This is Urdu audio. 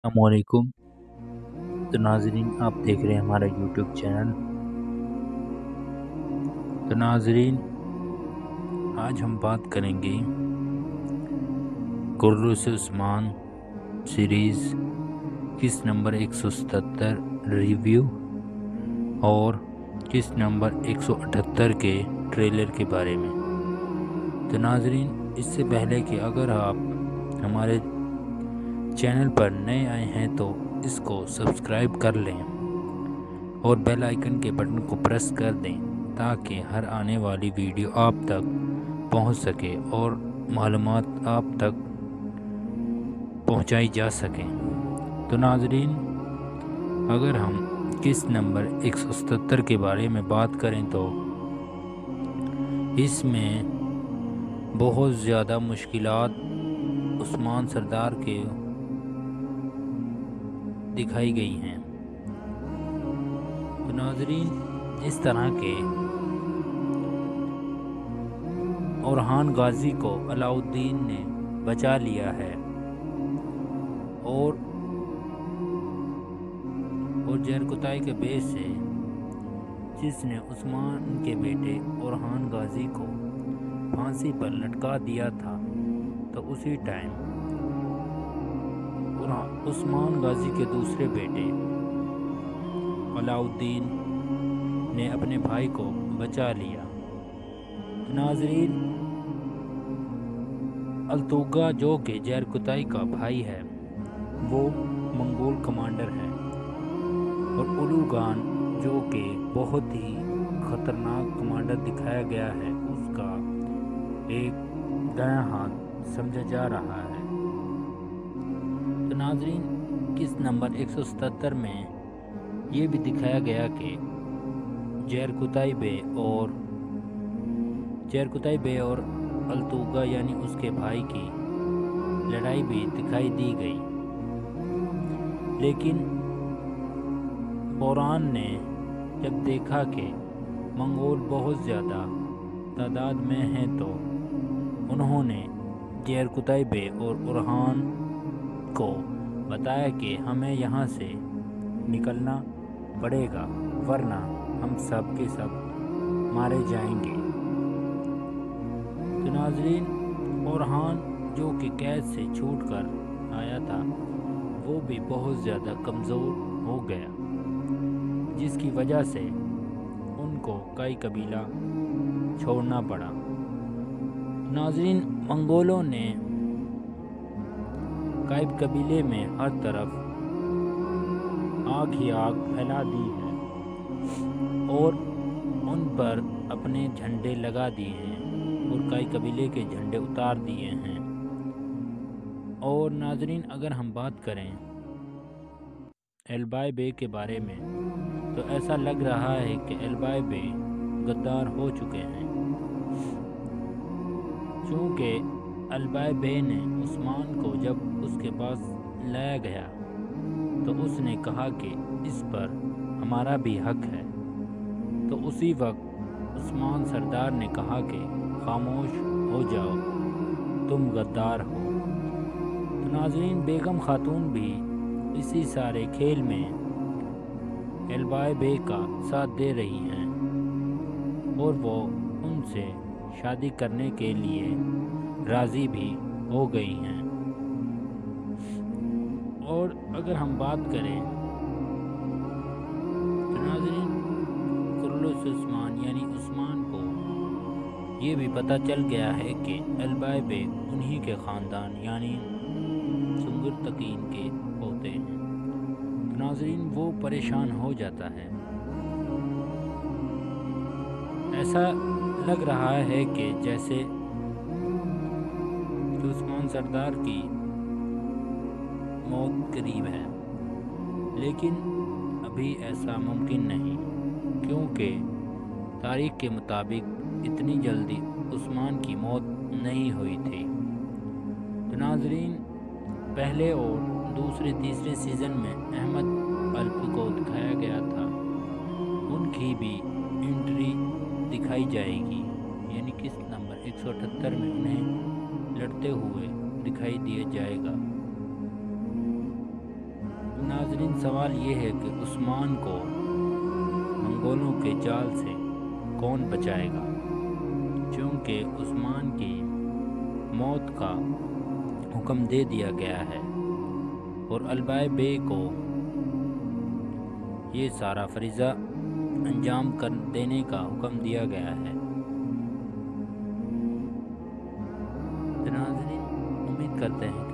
السلام علیکم۔ تو ناظرین، آپ دیکھ رہے ہیں ہمارا یوٹیوب چینل۔ تو ناظرین، آج ہم بات کریں گے کرولوس عثمان سیریز کس نمبر 177 ریویو اور کس نمبر 178 کے ٹریلر کے بارے میں۔ تو ناظرین، اس سے پہلے کہ اگر آپ ہمارے چینل پر نئے آئے ہیں تو اس کو سبسکرائب کر لیں اور بیل آئیکن کے بٹن کو پریس کر دیں تاکہ ہر آنے والی ویڈیو آپ تک پہنچ سکے اور معلومات آپ تک پہنچائی جا سکیں۔ تو ناظرین، اگر ہم کس نمبر 177 کے بارے میں بات کریں تو اس میں بہت زیادہ مشکلات عثمان سردار کے دکھائی گئی ہیں۔ تو ناظرین، اس طرح کے اورحان غازی کو علاؤالدین نے بچا لیا ہے اور جرکتائی کے بیس سے جس نے عثمان کے بیٹے اورحان غازی کو پھانسی پر لٹکا دیا تھا، تو اسی ٹائم عثمان غازی کے دوسرے بیٹے علاؤالدین نے اپنے بھائی کو بچا لیا۔ ناظرین، التوگا جو کہ جرکتائی کا بھائی ہے وہ منگول کمانڈر ہے، اور اولوگان جو کہ بہت ہی خطرناک کمانڈر دکھایا گیا ہے، اس کا ایک دایاں ہاتھ سمجھا جا رہا ہے۔ تو ناظرین، کس نمبر 177 میں یہ بھی دکھایا گیا کہ جرکتائی بے اور التوگا یعنی اس کے بھائی کی لڑائی بھی دکھائی دی گئی، لیکن بوران نے جب دیکھا کہ منگول بہت زیادہ تعداد میں ہیں تو انہوں نے جرکتائی بے اور اورحان کو بتایا کہ ہمیں یہاں سے نکلنا پڑے گا ورنہ ہم سب کے سب مارے جائیں گے۔ تو ناظرین، اورحان جو کہ قید سے چھوٹ کر آیا تھا وہ بھی بہت زیادہ کمزور ہو گیا، جس کی وجہ سے ان کو کئی قبیلہ چھوڑنا پڑا۔ ناظرین، منگولوں نے کئی قبیلے میں ہر طرف آگ ہی آگ پھیلا دی ہے اور ان پر اپنے جھنڈے لگا دیے ہیں اور کئی قبیلے کے جھنڈے اتار دیے ہیں۔ اور ناظرین، اگر ہم بات کریں البائی بے کے بارے میں تو ایسا لگ رہا ہے کہ البائی بے غدار ہو چکے ہیں، چونکہ البائی بے نے عثمان کو جب اس کے پاس لایا گیا تو اس نے کہا کہ اس پر ہمارا بھی حق ہے، تو اسی وقت عثمان سردار نے کہا کہ خاموش ہو جاؤ، تم غدار ہو۔ تو ناظرین، بیگم خاتون بھی اسی سارے کھیل میں البائی بے کا ساتھ دے رہی ہیں اور وہ ان سے شادی کرنے کے لیے راضی بھی ہو گئی ہیں۔ اور اگر ہم بات کریں تو ناظرین، کرولوس عثمان یعنی عثمان کو یہ بھی پتہ چل گیا ہے کہ البائی بے انہی کے خاندان یعنی سنگر تقین کے ہوتے ہیں۔ تو ناظرین، وہ پریشان ہو جاتا ہے۔ ایسا لگ رہا ہے کہ جیسے کہ عثمان سردار کی موت قریب ہے، لیکن ابھی ایسا ممکن نہیں، کیونکہ تاریخ کے مطابق اتنی جلدی عثمان کی موت نہیں ہوئی تھی۔ تو ناظرین، پہلے اور دوسرے تیسرے سیزن میں احمد الپ کو دکھایا گیا تھا، ان کی بھی انٹری دکھائی جائے گی، یعنی کس نمبر 178 میں انہیں لڑتے ہوئے دکھائی دیا جائے گا۔ سوال یہ ہے کہ عثمان کو منگولوں کے جال سے کون بچائے گا، چونکہ عثمان کی موت کا حکم دے دیا گیا ہے اور البائے بے کو یہ سارا فریضہ انجام کر دینے کا حکم دیا گیا ہے۔ ناظرین، امید کرتے ہیں